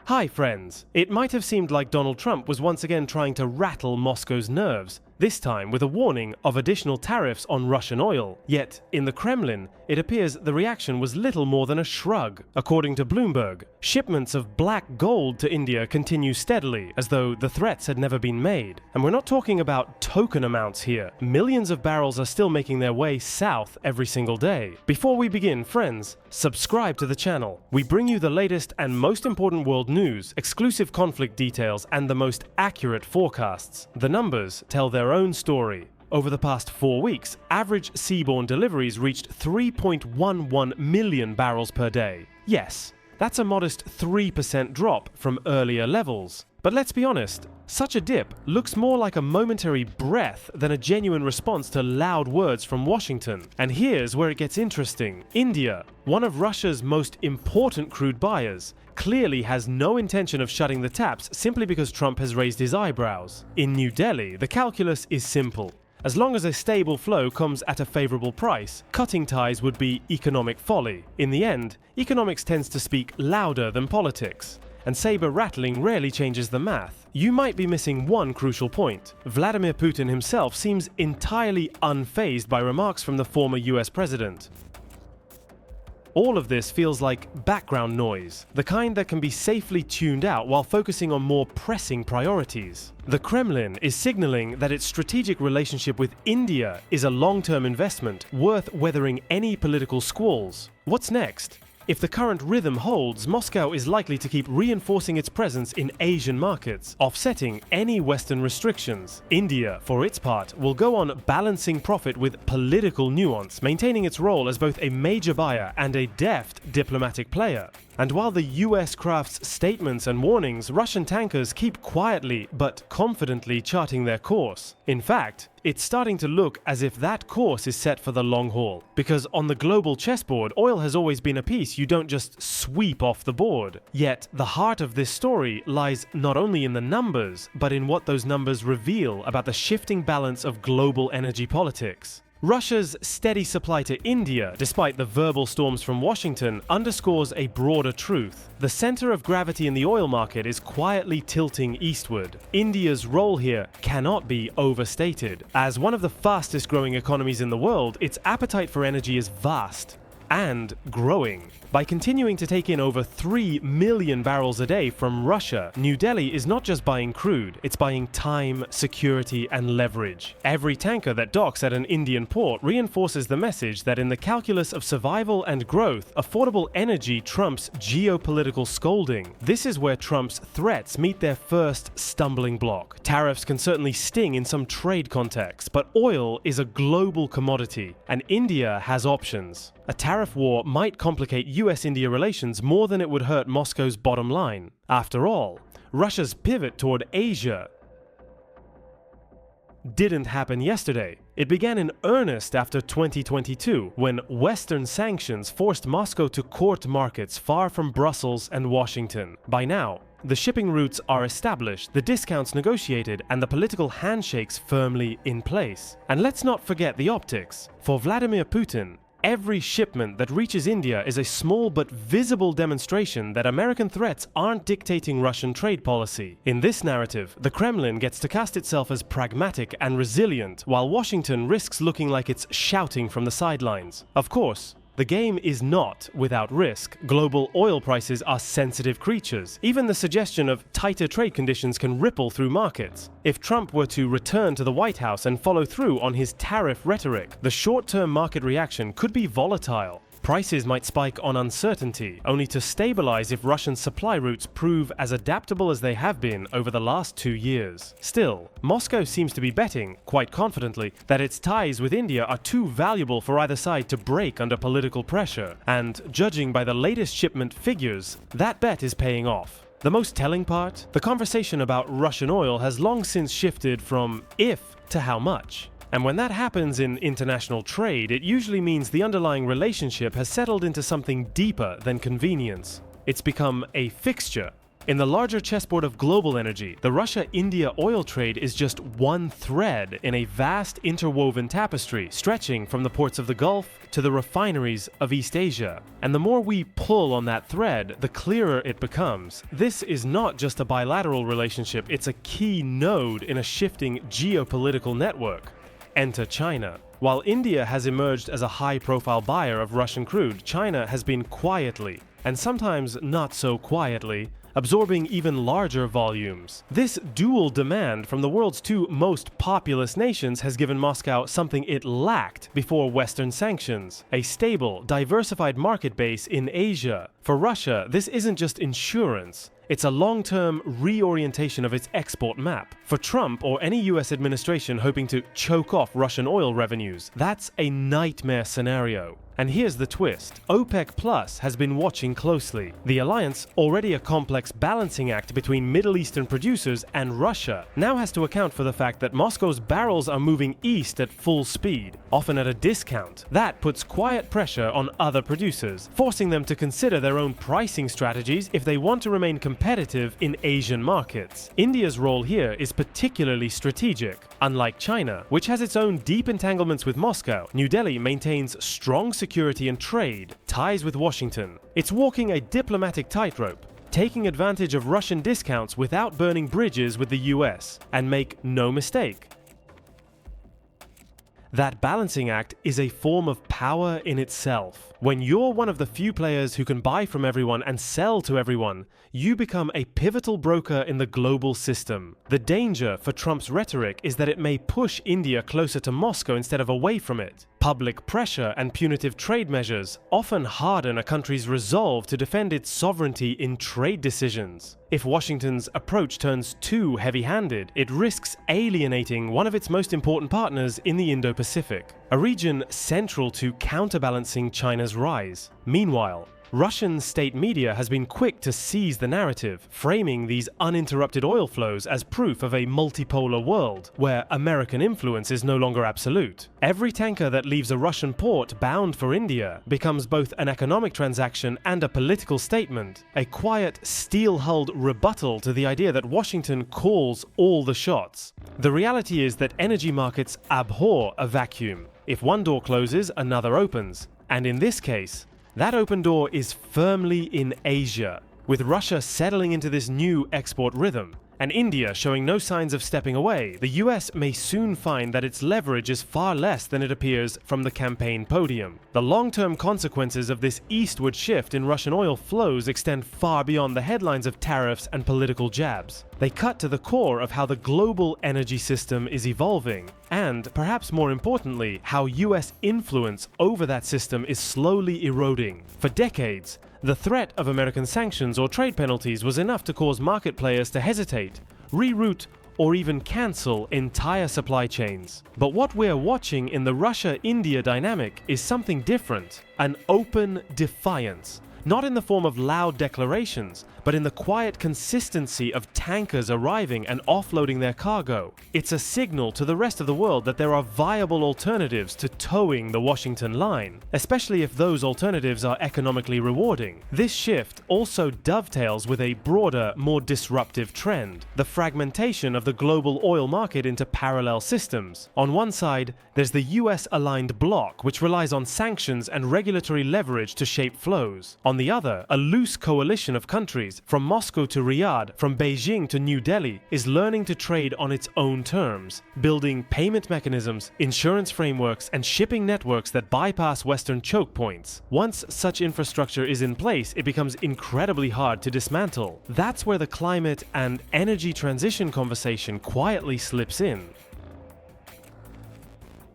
Hi friends! It might have seemed like Donald Trump was once again trying to rattle Moscow's nerves, this time with a warning of additional tariffs on Russian oil. Yet, in the Kremlin, it appears the reaction was little more than a shrug. According to Bloomberg, shipments of black gold to India continue steadily, as though the threats had never been made. And we're not talking about token amounts here. Millions of barrels are still making their way south every single day. Before we begin, friends, subscribe to the channel. We bring you the latest and most important world news, exclusive conflict details, and the most accurate forecasts. The numbers tell their own story. Over the past 4 weeks, average seaborne deliveries reached 3.11 million barrels per day. Yes, that's a modest 3% drop from earlier levels. But let's be honest, such a dip looks more like a momentary breath than a genuine response to loud words from Washington. And here's where it gets interesting. India, one of Russia's most important crude buyers, clearly has no intention of shutting the taps simply because Trump has raised his eyebrows. In New Delhi, the calculus is simple. As long as a stable flow comes at a favorable price, cutting ties would be economic folly. In the end, economics tends to speak louder than politics, and saber rattling rarely changes the math. You might be missing one crucial point. Vladimir Putin himself seems entirely unfazed by remarks from the former US president. All of this feels like background noise, the kind that can be safely tuned out while focusing on more pressing priorities. The Kremlin is signaling that its strategic relationship with India is a long-term investment worth weathering any political squalls. What's next? If the current rhythm holds, Moscow is likely to keep reinforcing its presence in Asian markets, offsetting any Western restrictions. India, for its part, will go on balancing profit with political nuance, maintaining its role as both a major buyer and a deft diplomatic player. And while the US crafts statements and warnings, Russian tankers keep quietly but confidently charting their course. In fact, it's starting to look as if that course is set for the long haul. Because on the global chessboard, oil has always been a piece you don't just sweep off the board. Yet, the heart of this story lies not only in the numbers, but in what those numbers reveal about the shifting balance of global energy politics. Russia's steady supply to India, despite the verbal storms from Washington, underscores a broader truth. The center of gravity in the oil market is quietly tilting eastward. India's role here cannot be overstated. As one of the fastest growing economies in the world, its appetite for energy is vast and growing. By continuing to take in over 3 million barrels a day from Russia, New Delhi is not just buying crude, it's buying time, security, and leverage. Every tanker that docks at an Indian port reinforces the message that in the calculus of survival and growth, affordable energy trumps geopolitical scolding. This is where Trump's threats meet their first stumbling block. Tariffs can certainly sting in some trade contexts, but oil is a global commodity, and India has options. A tariff war might complicate US-India relations more than it would hurt Moscow's bottom line. After all, Russia's pivot toward Asia didn't happen yesterday. It began in earnest after 2022, when Western sanctions forced Moscow to court markets far from Brussels and Washington. By now, the shipping routes are established, the discounts negotiated, and the political handshakes firmly in place. And let's not forget the optics. For Vladimir Putin, every shipment that reaches India is a small but visible demonstration that American threats aren't dictating Russian trade policy. In this narrative, the Kremlin gets to cast itself as pragmatic and resilient, while Washington risks looking like it's shouting from the sidelines. Of course, the game is not without risk. Global oil prices are sensitive creatures. Even the suggestion of tighter trade conditions can ripple through markets. If Trump were to return to the White House and follow through on his tariff rhetoric, the short-term market reaction could be volatile. Prices might spike on uncertainty, only to stabilize if Russian supply routes prove as adaptable as they have been over the last 2 years. Still, Moscow seems to be betting, quite confidently, that its ties with India are too valuable for either side to break under political pressure. And, judging by the latest shipment figures, that bet is paying off. The most telling part? The conversation about Russian oil has long since shifted from if to how much. And when that happens in international trade, it usually means the underlying relationship has settled into something deeper than convenience. It's become a fixture, In the larger chessboard of global energy, the Russia-India oil trade is just one thread in a vast interwoven tapestry stretching from the ports of the Gulf to the refineries of East Asia. And the more we pull on that thread, the clearer it becomes. This is not just a bilateral relationship, it's a key node in a shifting geopolitical network. Enter China. While India has emerged as a high-profile buyer of Russian crude, China has been quietly, and sometimes not so quietly, absorbing even larger volumes. This dual demand from the world's two most populous nations has given Moscow something it lacked before Western sanctions: a stable, diversified market base in Asia. For Russia, this isn't just insurance. It's a long-term reorientation of its export map. For Trump or any US administration hoping to choke off Russian oil revenues, that's a nightmare scenario. And here's the twist. OPEC Plus has been watching closely. The alliance, already a complex balancing act between Middle Eastern producers and Russia, now has to account for the fact that Moscow's barrels are moving east at full speed, often at a discount. That puts quiet pressure on other producers, forcing them to consider their own pricing strategies if they want to remain competitive in Asian markets. India's role here is particularly strategic. Unlike China, which has its own deep entanglements with Moscow, New Delhi maintains strong security and trade ties with Washington. It's walking a diplomatic tightrope, taking advantage of Russian discounts without burning bridges with the US. And make no mistake, that balancing act is a form of power in itself. When you're one of the few players who can buy from everyone and sell to everyone, you become a pivotal broker in the global system. The danger for Trump's rhetoric is that it may push India closer to Moscow instead of away from it. Public pressure and punitive trade measures often harden a country's resolve to defend its sovereignty in trade decisions. If Washington's approach turns too heavy-handed, it risks alienating one of its most important partners in the Indo-Pacific, a region central to counterbalancing China's rise. Meanwhile, Russian state media has been quick to seize the narrative, framing these uninterrupted oil flows as proof of a multipolar world, where American influence is no longer absolute. Every tanker that leaves a Russian port bound for India becomes both an economic transaction and a political statement, a quiet, steel-hulled rebuttal to the idea that Washington calls all the shots. The reality is that energy markets abhor a vacuum. If one door closes, another opens. And in this case, that open door is firmly in Asia, with Russia settling into this new export rhythm, and India showing no signs of stepping away. The US may soon find that its leverage is far less than it appears from the campaign podium. The long-term consequences of this eastward shift in Russian oil flows extend far beyond the headlines of tariffs and political jabs. They cut to the core of how the global energy system is evolving, and, perhaps more importantly, how US influence over that system is slowly eroding. For decades, the threat of American sanctions or trade penalties was enough to cause market players to hesitate, reroute, or even cancel entire supply chains. But what we're watching in the Russia-India dynamic is something different: an open defiance. Not in the form of loud declarations, but in the quiet consistency of tankers arriving and offloading their cargo. It's a signal to the rest of the world that there are viable alternatives to towing the Washington line, especially if those alternatives are economically rewarding. This shift also dovetails with a broader, more disruptive trend: the fragmentation of the global oil market into parallel systems. On one side, there's the US-aligned bloc, which relies on sanctions and regulatory leverage to shape flows. On the other, a loose coalition of countries, from Moscow to Riyadh, from Beijing to New Delhi, is learning to trade on its own terms, building payment mechanisms, insurance frameworks, and shipping networks that bypass Western choke points. Once such infrastructure is in place, it becomes incredibly hard to dismantle. That's where the climate and energy transition conversation quietly slips in.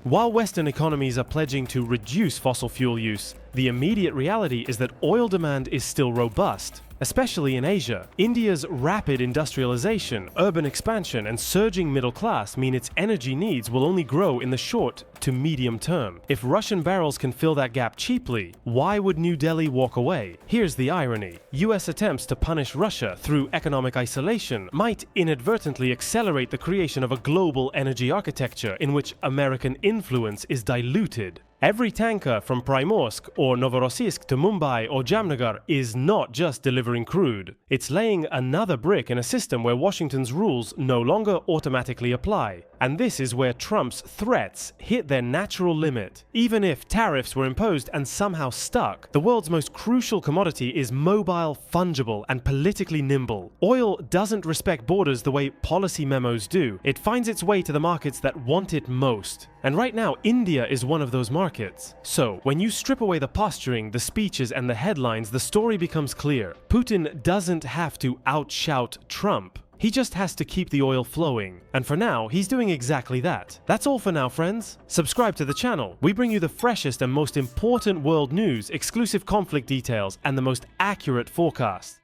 While Western economies are pledging to reduce fossil fuel use, the immediate reality is that oil demand is still robust, especially in Asia. India's rapid industrialization, urban expansion, and surging middle class mean its energy needs will only grow in the short to medium term. If Russian barrels can fill that gap cheaply, why would New Delhi walk away? Here's the irony. US attempts to punish Russia through economic isolation might inadvertently accelerate the creation of a global energy architecture in which American influence is diluted. Every tanker from Primorsk or Novorossiysk to Mumbai or Jamnagar is not just delivering crude. It's laying another brick in a system where Washington's rules no longer automatically apply. And this is where Trump's threats hit their natural limit. Even if tariffs were imposed and somehow stuck, the world's most crucial commodity is mobile, fungible, and politically nimble. Oil doesn't respect borders the way policy memos do. It finds its way to the markets that want it most. And right now, India is one of those markets. So, when you strip away the posturing, the speeches, and the headlines, the story becomes clear. Putin doesn't have to outshout Trump. He just has to keep the oil flowing. And for now, he's doing exactly that. That's all for now, friends. Subscribe to the channel. We bring you the freshest and most important world news, exclusive conflict details, and the most accurate forecasts.